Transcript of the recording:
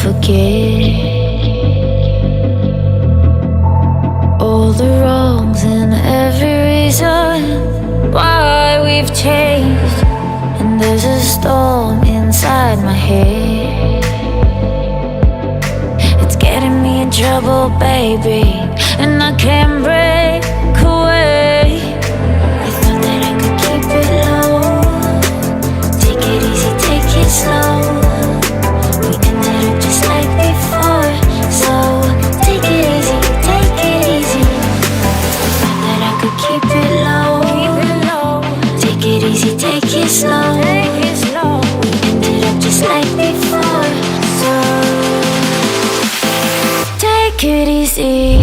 forget all the wrongs and every reason why we've changed. And there's a storm inside my head, it's getting me in trouble, baby, and I can't break away. I thought that I could keep it low, take it easy, take it slow. We ended up just like before, so take it easy, take it easy. I thought that I could keep it low, take it easy, take it slow. We ended up just like before, so take it easy.